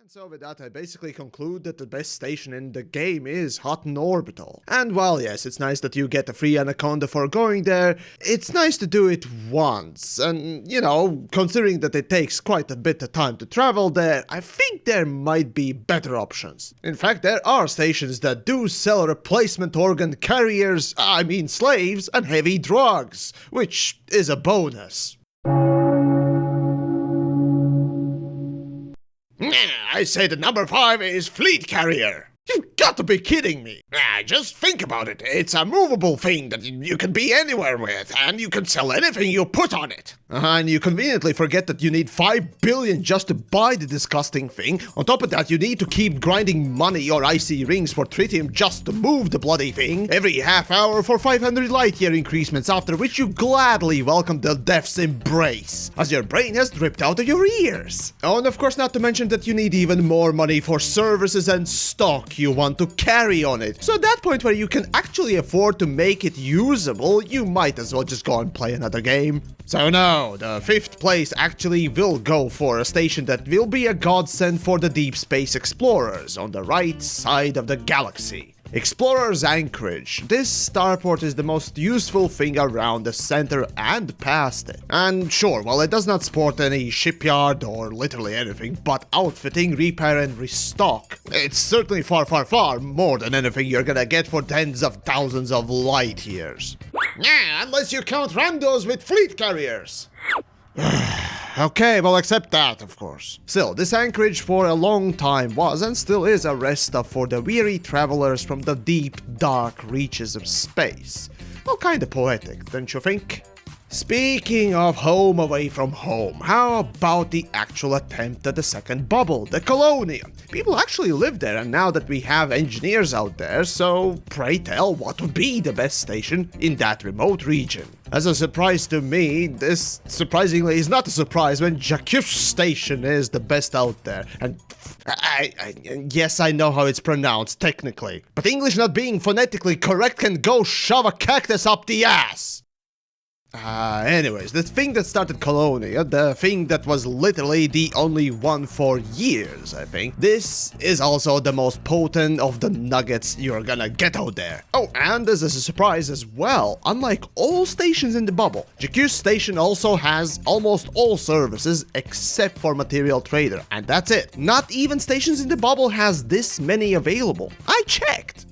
And so with that, I basically conclude that the best station in the game is Hutton Orbital. And while yes, it's nice that you get a free Anaconda for going there, it's nice to do it once. And, you know, considering that it takes quite a bit of time to travel there, I think there might be better options. In fact, there are stations that do sell replacement organ carriers, I mean slaves, and heavy drugs, which is a bonus. I say that number 5 is Fleet Carrier. You've got to be kidding me. Just think about it. It's a movable thing that you can be anywhere with, and you can sell anything you put on it. And you conveniently forget that you need 5 billion just to buy the disgusting thing. On top of that, you need to keep grinding money or IC rings for tritium just to move the bloody thing every half hour for 500 light year increasements, after which you gladly welcome the death's embrace, as your brain has dripped out of your ears. Oh, and of course not to mention that you need even more money for services and stock you want to carry on it. So at that point where you can actually afford to make it usable, you might as well just go and play another game. So no, the 5th place actually will go for a station that will be a godsend for the deep space explorers on the right side of the galaxy. Explorer's Anchorage. This starport is the most useful thing around the center and past it. And sure, while it does not sport any shipyard or literally anything but outfitting, repair and restock, it's certainly far more than anything you're gonna get for tens of thousands of light years. Yeah, unless you count randos with fleet carriers. Okay, well, accept that, of course. Still, this anchorage for a long time was and still is a rest stop for the weary travelers from the deep, dark reaches of space. Well, kinda poetic, don't you think? Speaking of home away from home, how about the actual attempt at the second bubble, the Colonium? People actually live there, and now that we have engineers out there, so pray tell, what would be the best station in that remote region? As a surprise to me, this surprisingly is not a surprise when Jameson Station is the best out there, and yes, I know how it's pronounced technically, but English not being phonetically correct can go shove a cactus up the ass! Anyways, the thing that started Colonia, the thing that was literally the only one for years, I think, this is also the most potent of the nuggets you're gonna get out there. Oh, and as a surprise as well, unlike all stations in the bubble, Jameson Station also has almost all services except for Material Trader, and that's it. Not even stations in the bubble has this many available. I checked!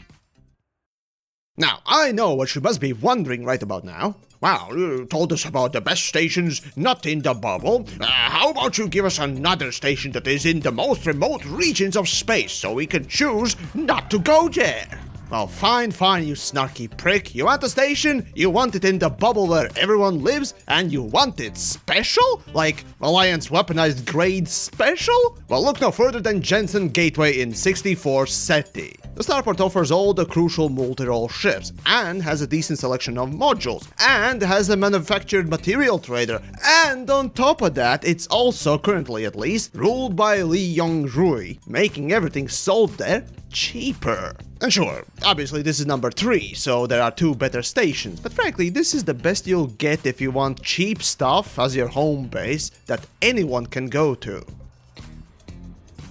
Now, I know what you must be wondering right about now. Wow, you told us about the best stations not in the bubble. How about you give us another station that is in the most remote regions of space so we can choose not to go there? Well, fine, you snarky prick. You want a station? You want it in the bubble where everyone lives? And you want it special? Like Alliance Weaponized Grade Special? Well, look no further than Jensen Gateway in 64 SETI. The starport offers all the crucial multi-role ships, and has a decent selection of modules, and has a manufactured material trader, and on top of that, it's also, currently at least, ruled by Lee Young-rui, making everything sold there cheaper. And sure, obviously this is number 3, so there are 2 better stations, but frankly, this is the best you'll get if you want cheap stuff as your home base that anyone can go to.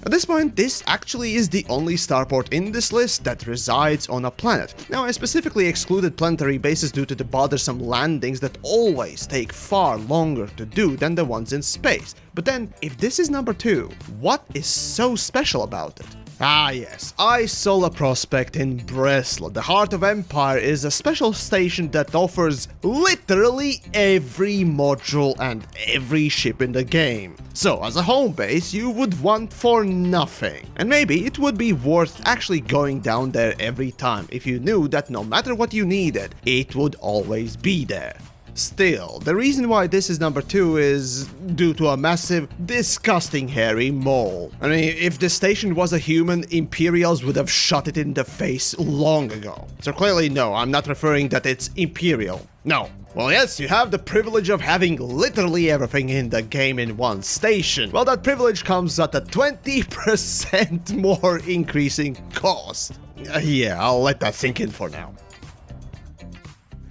At this point, this actually is the only starport in this list that resides on a planet. Now, I specifically excluded planetary bases due to the bothersome landings that always take far longer to do than the ones in space. But then, if this is number 2, what is so special about it? Ah yes, Isola Prospect in Breslau, the heart of Empire, is a special station that offers literally every module and every ship in the game. So as a home base, you would want for nothing. And maybe it would be worth actually going down there every time if you knew that no matter what you needed, it would always be there. Still, the reason why this is number 2 is due to a massive, disgusting hairy mole. I mean, if the station was a human, Imperials would have shot it in the face long ago. So clearly no, I'm not referring that it's Imperial. No. Well yes, you have the privilege of having literally everything in the game in one station. Well, that privilege comes at a 20% more increasing cost. Yeah, I'll let that sink in for now.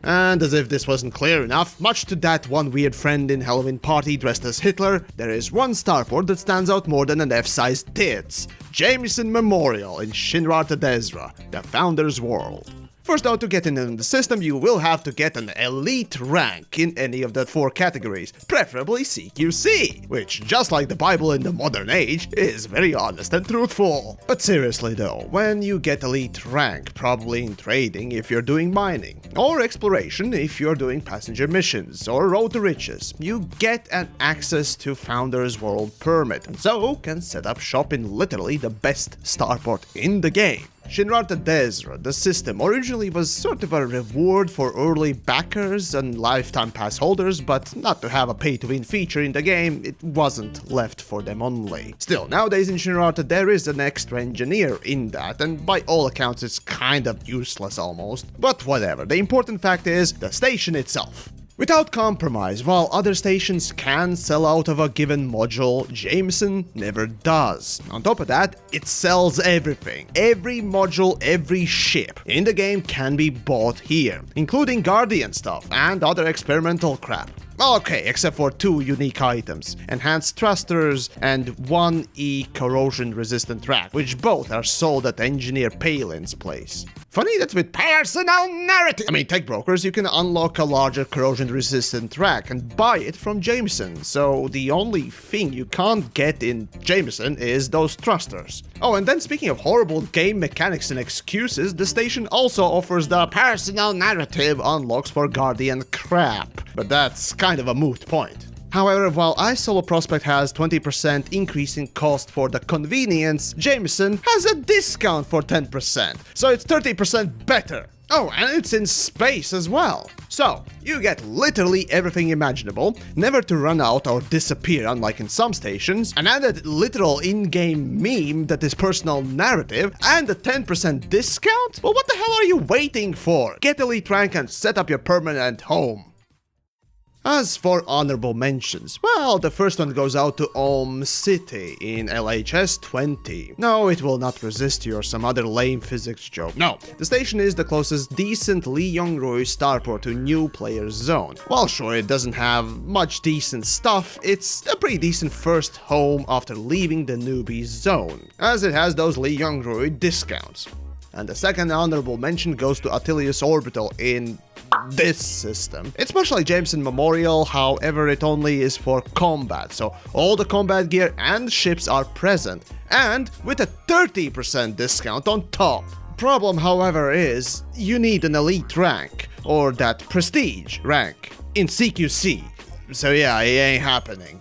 And as if this wasn't clear enough, much to that one weird friend in Halloween party dressed as Hitler, there is one starport that stands out more than an F-sized tits. Jameson Memorial in Shinra Tadezra, the Founder's World. First though, to get in the system, you will have to get an elite rank in any of the 4 categories, preferably CQC, which, just like the Bible in the modern age, is very honest and truthful. But seriously though, when you get elite rank, probably in trading if you're doing mining, or exploration if you're doing passenger missions, or road to riches, you get an access to Founder's World permit, and so can set up shop in literally the best starport in the game. Shinra Tadezra, the system, originally was sort of a reward for early backers and lifetime pass holders, but not to have a pay-to-win feature in the game, it wasn't left for them only. Still, nowadays in Shinra there is an extra engineer in that, and by all accounts it's kind of useless almost. But whatever, the important fact is the station itself. Without compromise, while other stations can sell out of a given module, Jameson never does. On top of that, it sells everything. Every module, every ship in the game can be bought here, including Guardian stuff and other experimental crap. Okay, except for 2 unique items, enhanced thrusters and 1E corrosion resistant rack, which both are sold at Engineer Palin's place. Funny that with personal narrative, tech brokers, you can unlock a larger corrosion resistant rack and buy it from Jameson, so the only thing you can't get in Jameson is those thrusters. Oh, and then speaking of horrible game mechanics and excuses, the station also offers the personal narrative unlocks for Guardian crap, but that's kind of a moot point. However, while iSolo Prospect has 20% increase in cost for the convenience, Jameson has a discount for 10%, so it's 30% better. Oh, and it's in space as well. So, you get literally everything imaginable, never to run out or disappear unlike in some stations, an added literal in-game meme that is personal narrative, and a 10% discount? Well, what the hell are you waiting for? Get elite rank and set up your permanent home. As for honorable mentions, well, the first one goes out to Ohm City in LHS 20. No, it will not resist you or some other lame physics joke. No, the station is the closest decent Lee Young-rui starport to New Player's Zone. While sure it doesn't have much decent stuff, it's a pretty decent first home after leaving the newbie zone, as it has those Lee Young-rui discounts. And the second honorable mention goes to Atelius Orbital in this system. It's much like Jameson Memorial, however it only is for combat, so all the combat gear and ships are present, and with a 30% discount on top. Problem, however, is you need an elite rank, or that prestige rank, in CQC. So yeah, it ain't happening.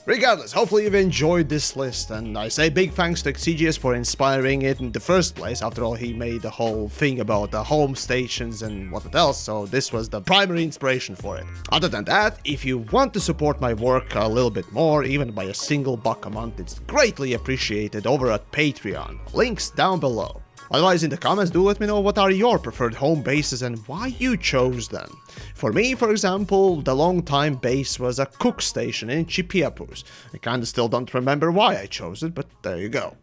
Regardless, hopefully you've enjoyed this list, and I say big thanks to Exigeous for inspiring it in the first place. After all, he made the whole thing about the home stations and what else, so this was the primary inspiration for it. Other than that, if you want to support my work a little bit more, even by a single buck a month, it's greatly appreciated over at Patreon. Links down below. Otherwise, in the comments, do let me know what are your preferred home bases and why you chose them. For me, for example, the long-time base was a cook station in Chipiapus. I kinda still don't remember why I chose it, but there you go.